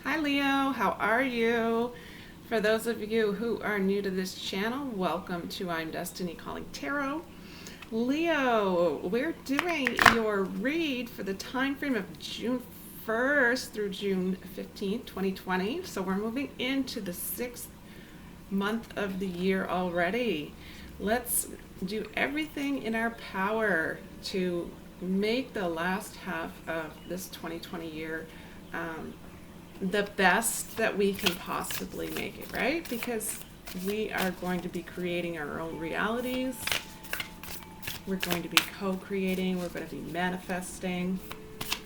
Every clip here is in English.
Hi Leo, how are you? For those of you who are new to this channel, welcome to I'm Destiny Calling Tarot. Leo, we're doing your read for the time frame of June 1st through June 15th, 2020. So we're moving into the 6th month of the year already. Let's do everything in our power to make the last half of this 2020 year the best that we can possibly make it, right? Because we are going to be creating our own realities. We're going to be co-creating. We're going to be manifesting.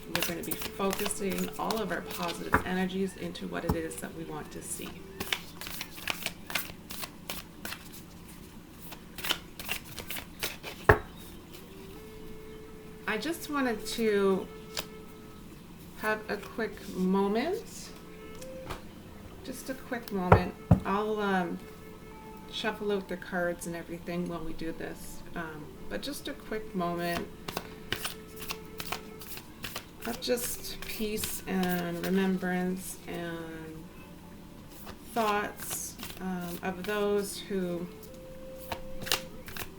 We're going to be focusing all of our positive energies into what it is that we want to see. I just wanted to have a quick moment. Just a quick moment. I'll shuffle out the cards and everything while we do this. But just a quick moment of just peace and remembrance and thoughts of those who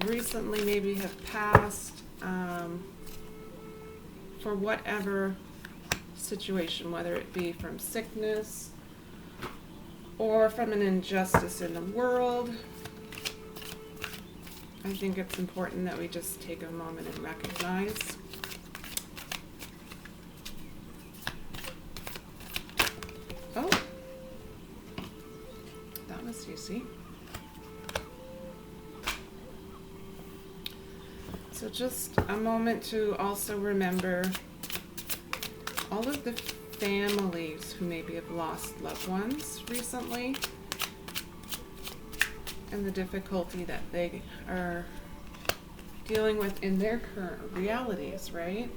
recently maybe have passed for whatever situation, whether it be from sickness or from an injustice in the world. I think it's important that we just take a moment and recognize. Oh, that was easy. So just a moment to also remember all of the families who maybe have lost loved ones recently and the difficulty that they are dealing with in their current realities, right?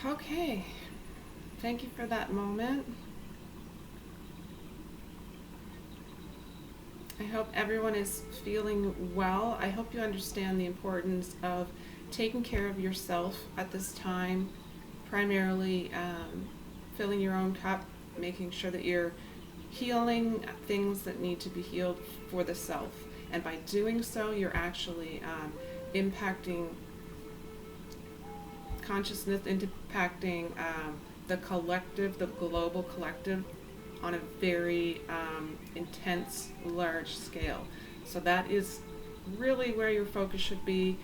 Okay, thank you for that moment. I hope everyone is feeling well. I hope you understand the importance of taking care of yourself at this time, primarily filling your own cup, making sure that you're healing things that need to be healed for the self. And by doing so, you're actually impacting consciousness, impacting the collective, the global collective, on a very intense, large scale. So that is really where your focus should be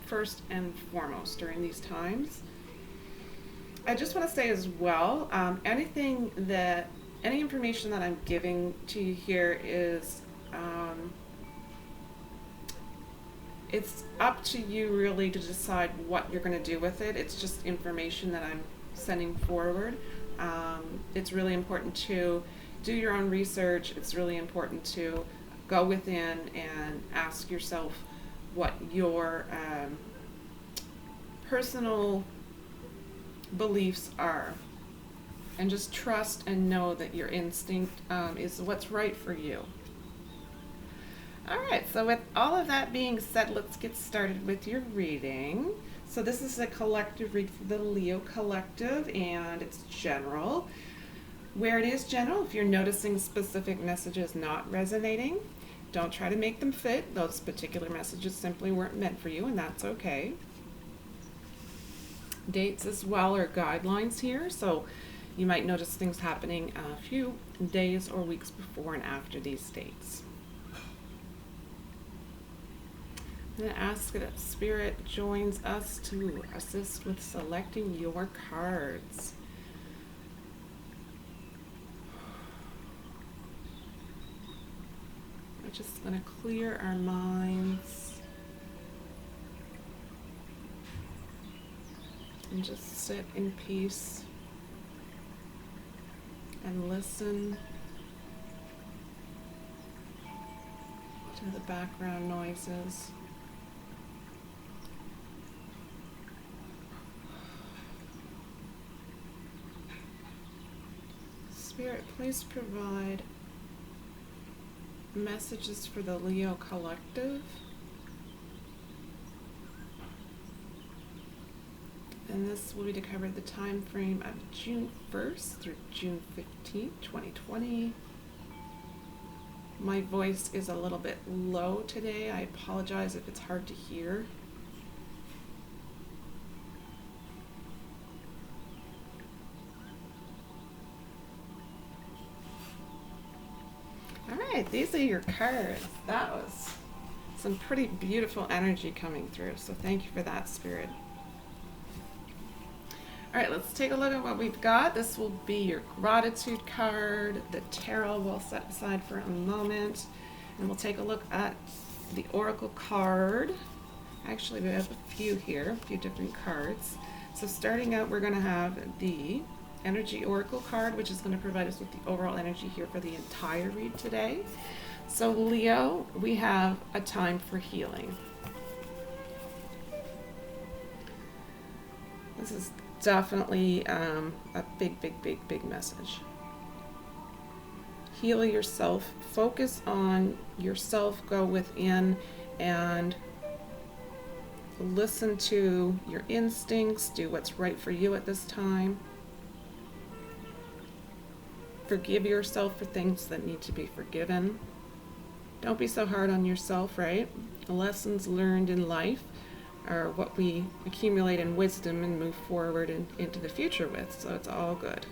first and foremost during these times. I just want to say as well, any information that I'm giving to you here is it's up to you really to decide what you're going to do with it. It's just information that I'm sending forward. It's really important to do your own research. It's really important to go within and ask yourself what your personal beliefs are. And just trust and know that your instinct is what's right for you. Alright, so with all of that being said, let's get started with your reading. So this is a collective read for the Leo collective, and it's general. Where it is general, if you're noticing specific messages not resonating, Don't try to make them fit. Those particular messages simply weren't meant for you, and that's okay. Dates as well are guidelines here, so you might notice things happening a few days or weeks before and after these dates. I'm going to ask that Spirit joins us to assist with selecting your cards. We're just going to clear our minds and just sit in peace and listen to the background noises. Spirit, please provide messages for the Leo collective. And this will be to cover the time frame of June 1st through June 15th, 2020. My voice is a little bit low today. I apologize if it's hard to hear. All right, these are your cards. That was some pretty beautiful energy coming through, so thank you for that, Spirit. All right, let's take a look at what we've got. This will be your gratitude card. The tarot we'll set aside for a moment, and we'll take a look at the oracle card. Actually, we have a few here, a few different cards. So starting out, we're going to have the energy oracle card, which is going to provide us with the overall energy here for the entire read today. So Leo, we have a time for healing. This is definitely a big message. Heal yourself, focus on yourself, go within and listen to your instincts, do what's right for you at this time. Forgive yourself for things that need to be forgiven. Don't be so hard on yourself, right? The lessons learned in life are what we accumulate in wisdom and move forward and into the future with, so it's all good.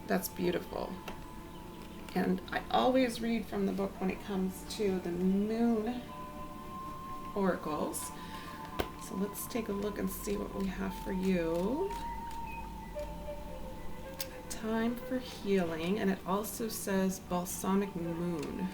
That's beautiful. And I always read from the book when it comes to the moon oracles. So let's take a look and see what we have for you. Time for healing, and it also says balsamic moon.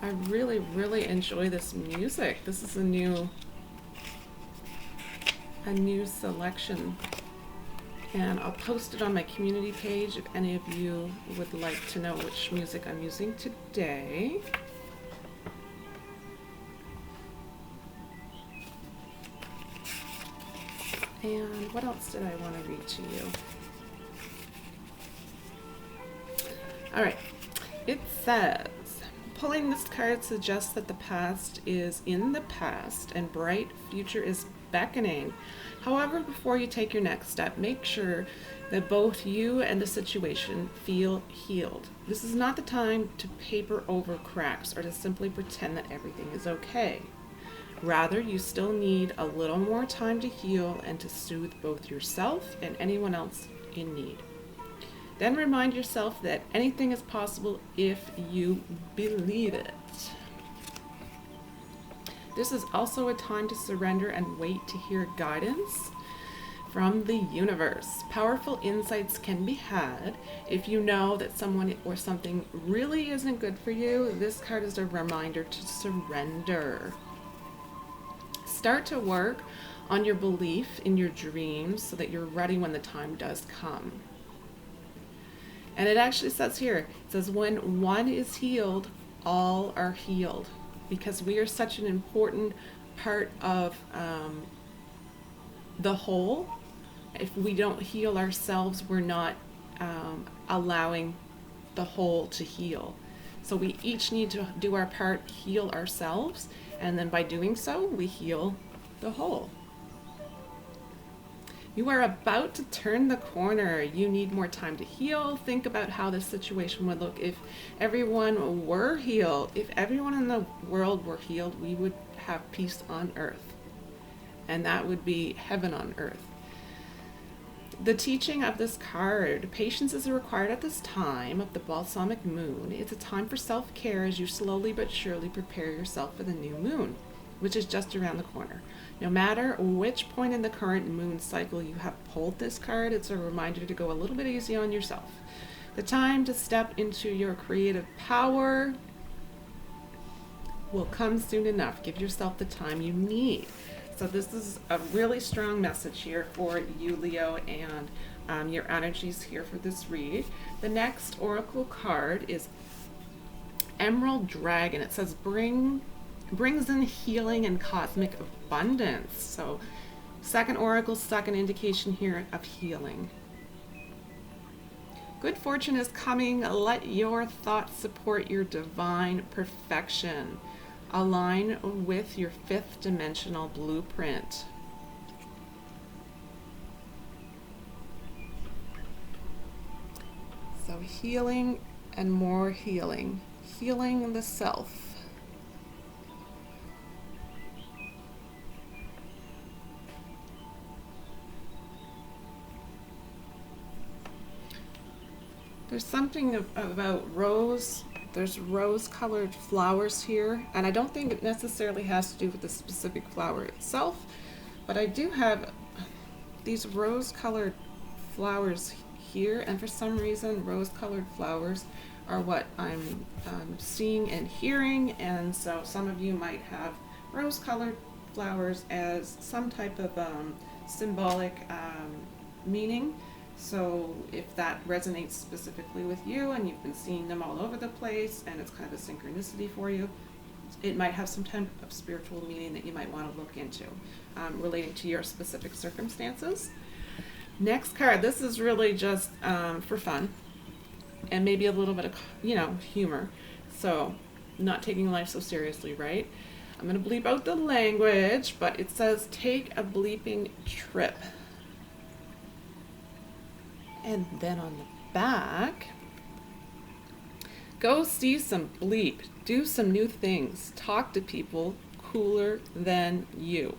I really enjoy this music. This is a new selection, and I'll post it on my community page if any of you would like to know which music I'm using today. And what else did I want to read to you? All right, it says, pulling this card suggests that the past is in the past and bright future is beckoning. However, before you take your next step, make sure that both you and the situation feel healed. This is not the time to paper over cracks or to simply pretend that everything is okay. Rather, you still need a little more time to heal and to soothe both yourself and anyone else in need. Then remind yourself that anything is possible if you believe it. This is also a time to surrender and wait to hear guidance from the universe. Powerful insights can be had if you know that someone or something really isn't good for you. This card is a reminder to surrender. Start to work on your belief in your dreams so that you're ready when the time does come. And it actually says here, it says when one is healed, all are healed. Because we are such an important part of the whole. If we don't heal ourselves, we're not allowing the whole to heal. So we each need to do our part, heal ourselves, and then by doing so, we heal the whole. You are about to turn the corner. You need more time to heal. Think about how this situation would look if everyone were healed. If everyone in the world were healed, we would have peace on earth. And that would be heaven on earth. The teaching of this card: patience is required at this time of the balsamic moon. It's a time for self-care as you slowly but surely prepare yourself for the new moon, which is just around the corner. No matter which point in the current moon cycle you have pulled this card, it's a reminder to go a little bit easy on yourself. The time to step into your creative power will come soon enough. Give yourself the time you need. So this is a really strong message here for you, Leo, and your energies here for this read. The next oracle card is Emerald Dragon. It says brings in healing and cosmic abundance. So second oracle, second indication here of healing. Good fortune is coming. Let your thoughts support your divine perfection. Align with your fifth dimensional blueprint. So healing and more healing. Healing the self. There's something about rose. There's rose-colored flowers here, and I don't think it necessarily has to do with the specific flower itself, but I do have these rose-colored flowers here, and for some reason rose-colored flowers are what I'm seeing and hearing, and so some of you might have rose-colored flowers as some type of symbolic meaning. So if that resonates specifically with you and you've been seeing them all over the place and it's kind of a synchronicity for you, it might have some type of spiritual meaning that you might want to look into relating to your specific circumstances. Next card, this is really just for fun and maybe a little bit of, humor. So not taking life so seriously, right? I'm going to bleep out the language, but it says take a bleeping trip. And then on the back, go see some bleep, do some new things, talk to people cooler than you.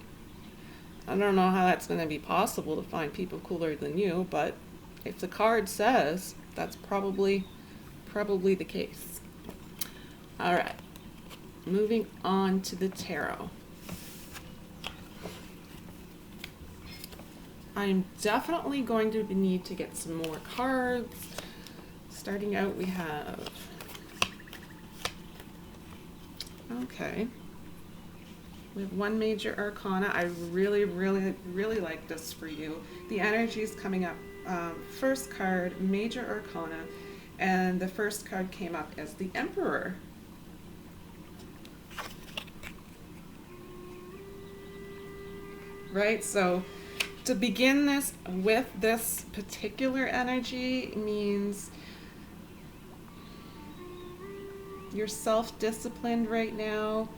I don't know how that's going to be possible to find people cooler than you, but if the card says, that's probably the case. All right, moving on to the tarot. I'm definitely going to need to get some more cards. Starting out, we have, we have one major arcana. I really like this for you. The energy is coming up. First card, major arcana, and the first card came up as the Emperor. Right, so to begin this with this particular energy means you're self-disciplined right now.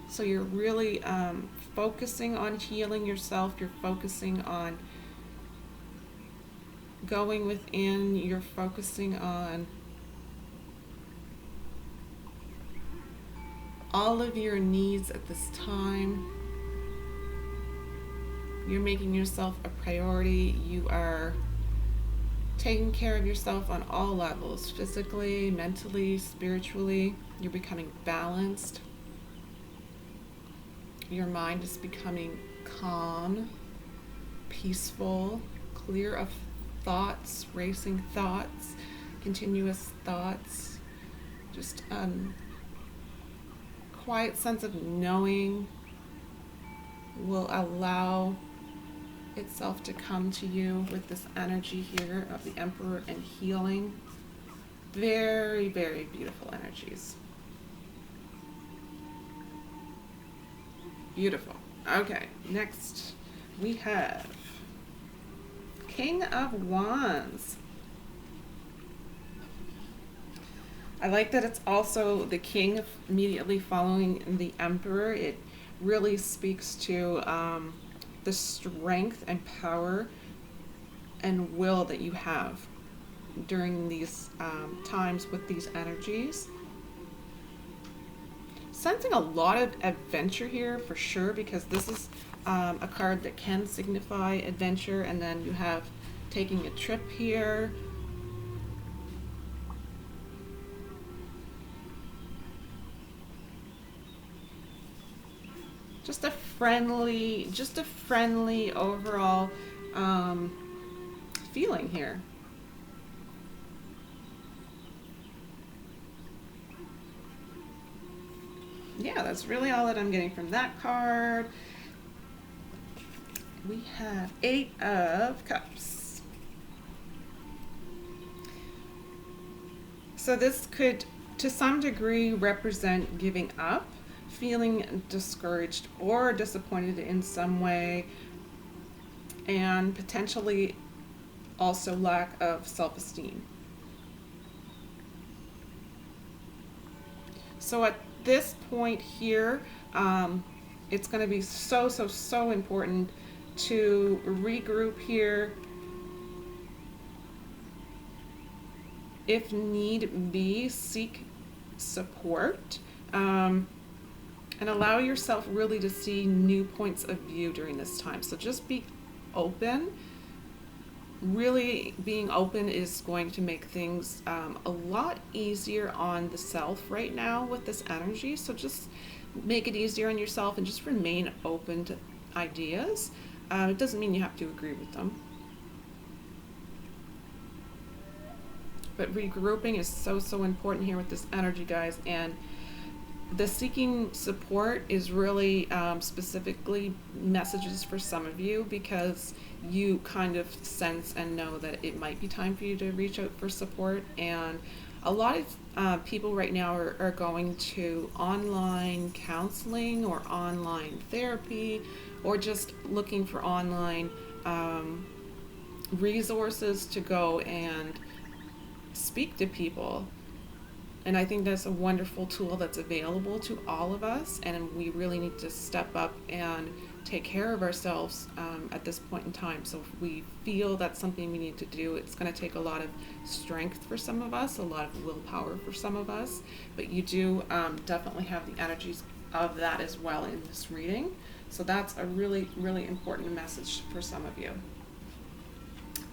So you're really focusing on healing yourself. You're focusing on going within. You're focusing on all of your needs at this time. You're making yourself a priority. You are taking care of yourself on all levels, physically, mentally, spiritually. You're becoming balanced. Your mind is becoming calm, peaceful, clear of thoughts, racing thoughts, continuous thoughts, just quiet sense of knowing will allow itself to come to you with this energy here of the Emperor and healing. Very beautiful energies. Beautiful. Okay, next we have King of Wands. I like that it's also the king immediately following the emperor. It really speaks to the strength and power and will that you have during these times with these energies. Sensing a lot of adventure here for sure, because this is a card that can signify adventure, and then you have taking a trip here. Just a friendly overall feeling here. Yeah, that's really all that I'm getting from that card. We have 8 of Cups. So this could, to some degree, represent giving up, feeling discouraged or disappointed in some way, and potentially also lack of self-esteem. So at this point here, it's going to be so important to regroup here. If need be, seek support, and allow yourself really to see new points of view during this time. So just be open. Really being open is going to make things a lot easier on the self right now with this energy. So just make it easier on yourself and just remain open to ideas. It doesn't mean you have to agree with them. But regrouping is so important here with this energy, guys. And the seeking support is really specifically messages for some of you, because you kind of sense and know that it might be time for you to reach out for support. And a lot of people right now are going to online counseling or online therapy, or just looking for online resources to go and speak to people. And I think that's a wonderful tool that's available to all of us, and we really need to step up and take care of ourselves at this point in time. So if we feel that's something we need to do, it's going to take a lot of strength for some of us, a lot of willpower for some of us, but you do definitely have the energies of that as well in this reading. So that's a really important message for some of you.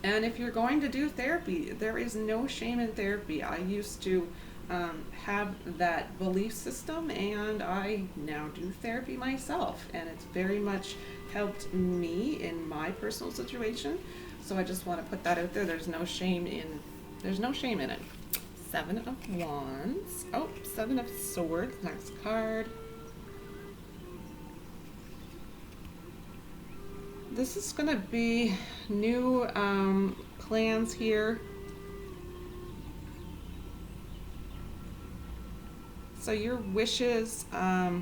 And if you're going to do therapy, there is no shame in therapy. I used to have that belief system, and I now do therapy myself, and it's very much helped me in my personal situation. So I just want to put that out there. There's no shame in it. 7 of Wands. Oh, 7 of Swords. Next card. This is going to be new plans here. So your wishes, I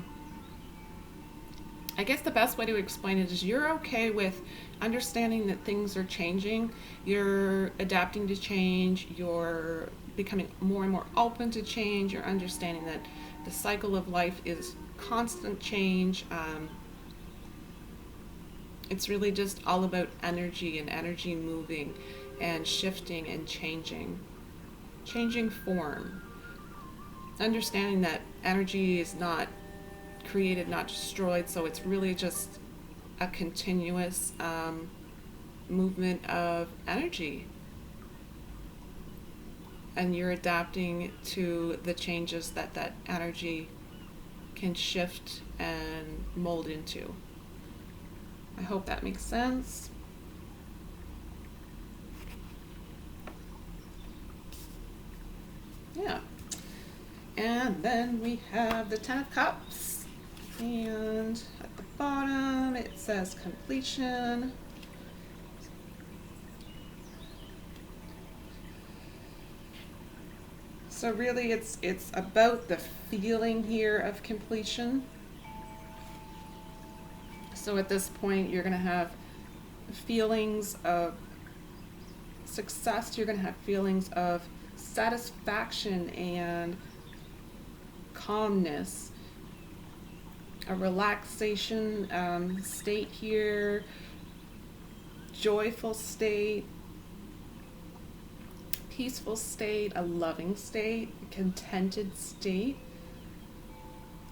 guess the best way to explain it is you're okay with understanding that things are changing. You're adapting to change. You're becoming more and more open to change. You're understanding that the cycle of life is constant change. It's really just all about energy and energy moving and shifting and changing form. Understanding that energy is not created, not destroyed, so it's really just a continuous movement of energy. And you're adapting to the changes that energy can shift and mold into. I hope that makes sense. Yeah. And then we have the 10 of Cups. And at the bottom it says completion. So really it's about the feeling here of completion. So at this point, you're going to have feelings of success. You're going to have feelings of satisfaction and calmness, a relaxation state here, joyful state, peaceful state, a loving state, a contented state.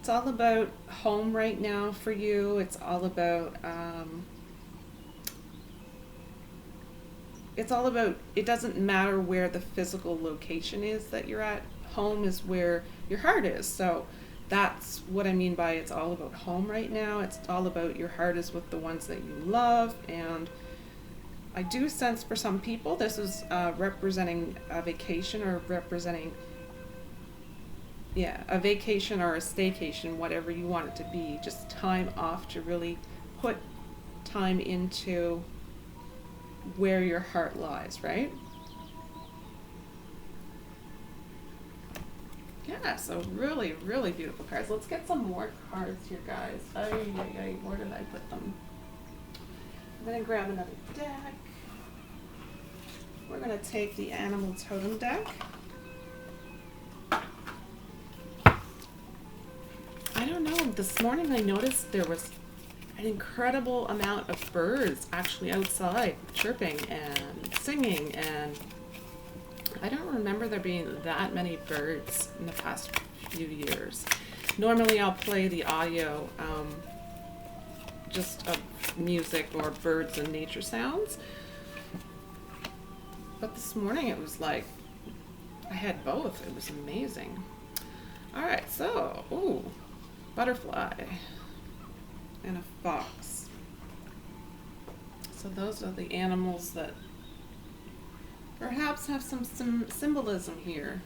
It's all about home right now for you. It's all about it doesn't matter where the physical location is that you're at. Home is where your heart is. So that's what I mean by it's all about home right now. It's all about your heart is with the ones that you love. And I do sense for some people this is representing a vacation or representing a vacation or a staycation, whatever you want it to be. Just time off to really put time into where your heart lies, right? Yeah, so really, really beautiful cards. Let's get some more cards here, guys. Where did I put them? I'm going to grab another deck. We're going to take the Animal Totem deck. I don't know, this morning I noticed there was an incredible amount of birds actually outside chirping and singing, and I don't remember there being that many birds in the past few years. Normally I'll play the audio just of music or birds and nature sounds, but this morning it was like I had both. It was amazing. Alright, so, ooh, butterfly and a fox. So those are the animals that perhaps have some symbolism here.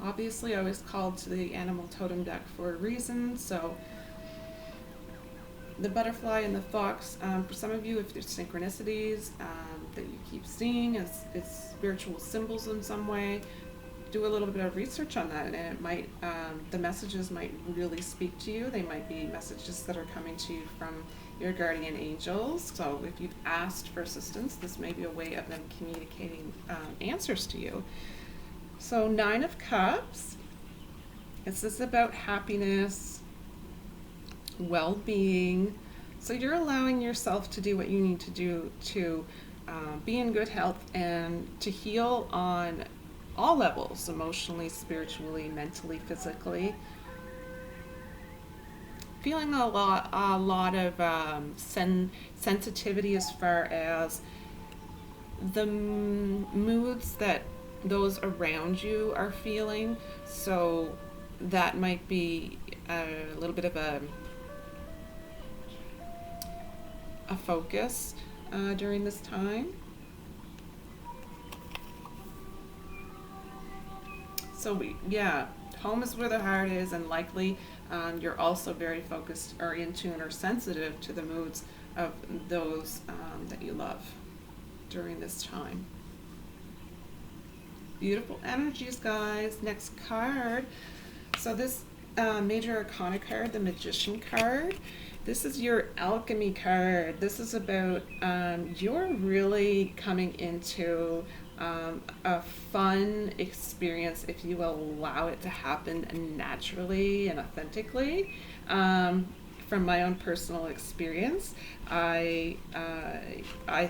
Obviously, I was called to the Animal Totem deck for a reason, so the butterfly and the fox, for some of you, if there's synchronicities that you keep seeing as spiritual symbols in some way, do a little bit of research on that, and it might, the messages might really speak to you. They might be messages that are coming to you from your guardian angels. So if you've asked for assistance, this may be a way of them communicating answers to you. So 9 of Cups, this is about happiness, well-being. So you're allowing yourself to do what you need to do to be in good health and to heal on all levels, emotionally, spiritually, mentally, physically. Feeling a lot of sensitivity as far as the moods that those around you are feeling. So that might be a little bit of a focus during this time. So home is where the heart is, and likely you're also very focused or in tune or sensitive to the moods of those that you love during this time. Beautiful energies, guys. Next card. So this Major Arcana card, the Magician card, this is your alchemy card. This is about you're really coming into a fun experience if you allow it to happen naturally and authentically. From my own personal experience, I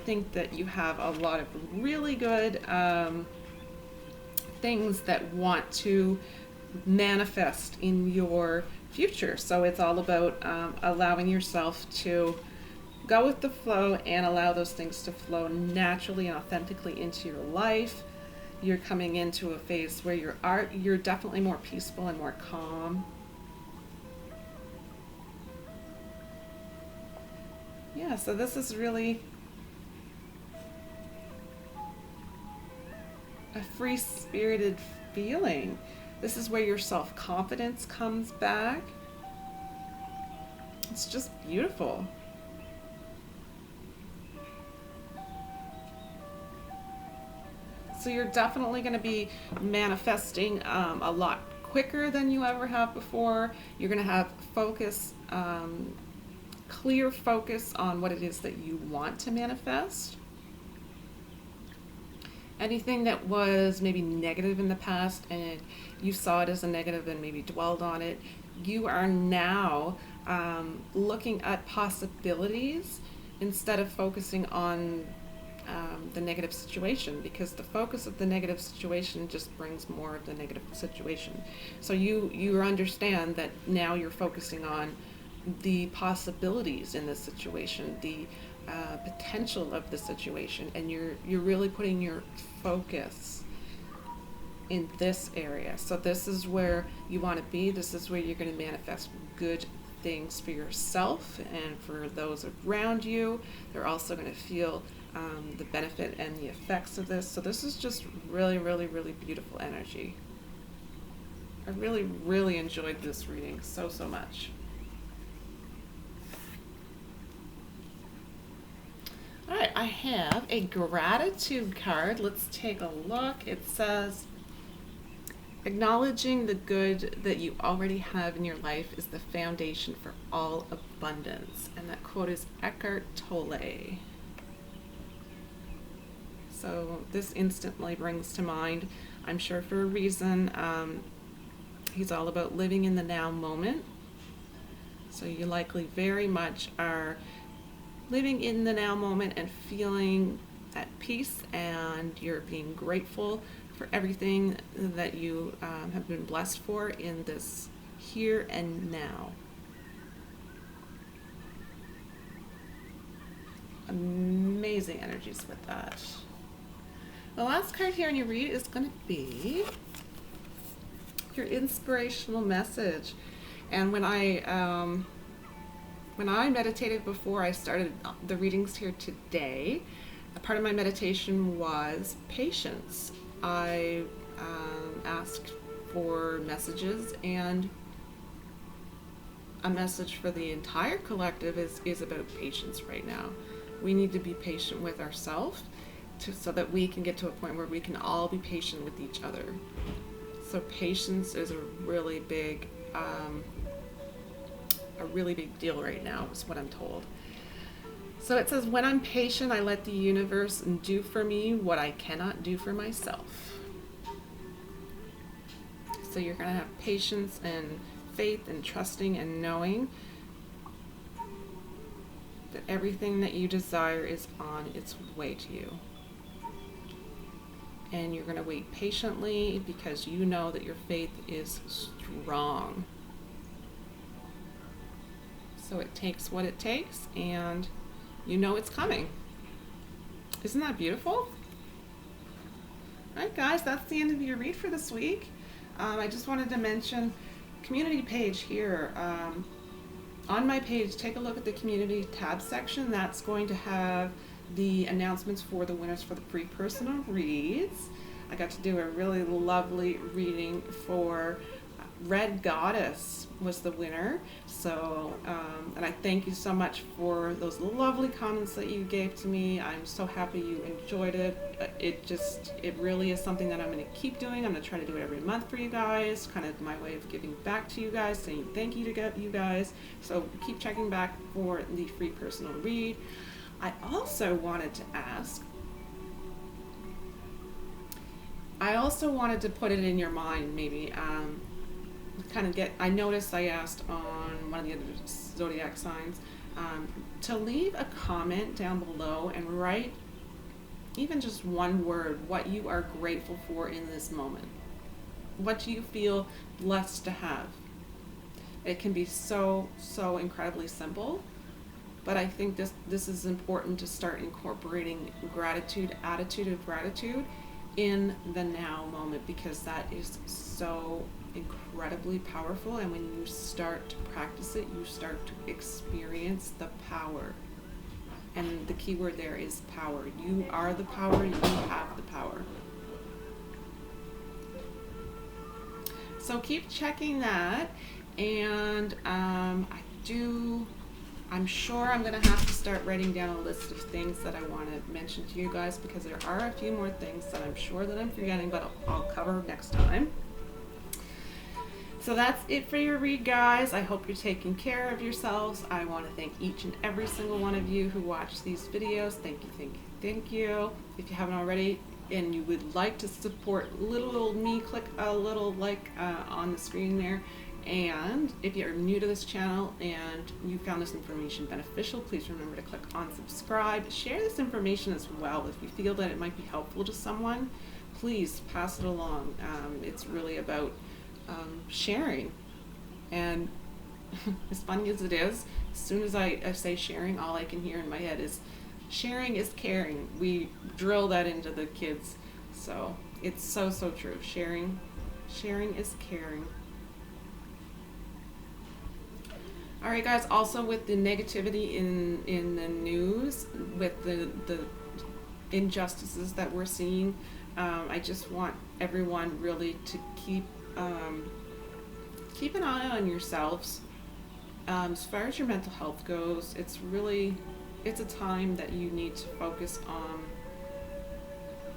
think that you have a lot of really good things that want to manifest in your future. So it's all about allowing yourself to go with the flow and allow those things to flow naturally and authentically into your life. You're coming into a phase where you're definitely more peaceful and more calm. Yeah, so this is really a free-spirited feeling. This is where your self-confidence comes back. It's just beautiful. So you're definitely going to be manifesting a lot quicker than you ever have before. You're going to have focus, clear focus on what it is that you want to manifest. anything that was maybe negative in the past and you saw it as a negative and maybe dwelled on it, you are now looking at possibilities instead of focusing on the negative situation, because the focus of the negative situation just brings more of the negative situation. So you understand that now you're focusing on the possibilities in the situation, the potential of the situation, and you're really putting your focus in this area. So this is where you want to be. This is where you're going to manifest good things for yourself and for those around you. They're also going to feel the benefit and the effects of this. So this is just really, really, really beautiful energy. I really, really enjoyed this reading so much. All right, I have a gratitude card. Let's take a look. It says, acknowledging the good that you already have in your life is the foundation for all abundance. And that quote is Eckhart Tolle. So this instantly brings to mind, I'm sure for a reason, he's all about living in the now moment. So you likely very much are living in the now moment and feeling at peace, and you're being grateful for everything that you have been blessed for in this here and now. Amazing energies with that. The last card here in your read is going to be your inspirational message. And when I meditated before I started the readings here today, a part of my meditation was patience. I asked for messages, and a message for the entire collective is about patience right now. We need to be patient with ourselves so that we can get to a point where we can all be patient with each other. So patience is a really big deal right now, is what I'm told. So it says, when I'm patient, I let the universe do for me what I cannot do for myself. So you're going to have patience and faith and trusting and knowing that everything that you desire is on its way to you. And you're going to wait patiently because you know that your faith is strong. So it takes what it takes, and you know it's coming. Isn't that beautiful? All right, guys, that's the end of your read for this week. I just wanted to mention community page here. On my page, take a look at the community tab section. That's going to have the announcements for the winners for the free personal reads. I got to do a really lovely reading for Red Goddess was the winner. So, and I thank you so much for those lovely comments that you gave to me. I'm so happy you enjoyed it. It really is something that I'm going to keep doing. I'm going to try to do it every month for you guys, kind of my way of giving back to you guys, saying thank you to you guys. So keep checking back for the free personal read. I also wanted to ask, to put it in your mind, maybe, I noticed I asked on one of the other zodiac signs to leave a comment down below and write even just one word, what you are grateful for in this moment. What do you feel blessed to have? It can be so incredibly simple. But I think this is important to start incorporating attitude of gratitude in the now moment, because that is so incredibly powerful. And when you start to practice it, you start to experience the power. And the key word there is power. You are the power, you have the power. So keep checking that. And I'm sure I'm going to have to start writing down a list of things that I want to mention to you guys, because there are a few more things that I'm sure that I'm forgetting, but I'll cover next time. So that's it for your read, guys. I hope you're taking care of yourselves. I want to thank each and every single one of you who watch these videos. Thank you. If you haven't already, and you would like to support little old me, click a little like on the screen there. And if you're new to this channel and you found this information beneficial, please remember to click on subscribe. Share this information as well. If you feel that it might be helpful to someone, please pass it along. It's really about sharing. And as funny as it is, as soon as I say sharing, all I can hear in my head is sharing is caring. We drill that into the kids. So it's so true. Sharing is caring. All right, guys, also with the negativity in the news, with the injustices that we're seeing, I just want everyone really to keep an eye on yourselves. As far as your mental health goes, it's a time that you need to focus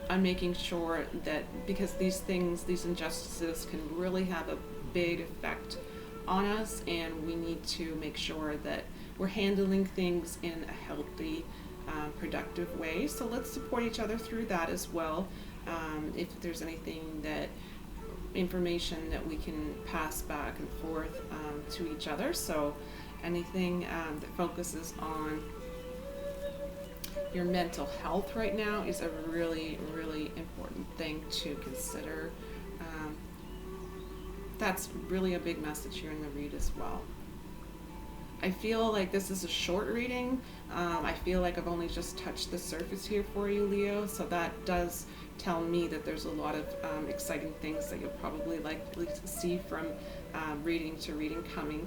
on making sure that, because these injustices can really have a big effect on us, and we need to make sure that we're handling things in a healthy, productive way. So let's support each other through that as well. If there's information that we can pass back and forth to each other. So anything that focuses on your mental health right now is a really important thing to consider. That's really a big message here in the read as well. I feel like this is a short reading. I feel like I've only just touched the surface here for you, Leo, so that does tell me that there's a lot of exciting things that you'll probably likely to see from reading to reading coming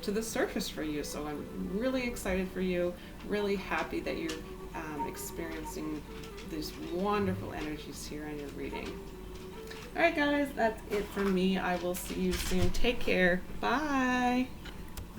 to the surface for you. So I'm really excited for you, really happy that you're experiencing these wonderful energies here in your reading. All right, guys, that's it from me. I will see you soon. Take care. Bye.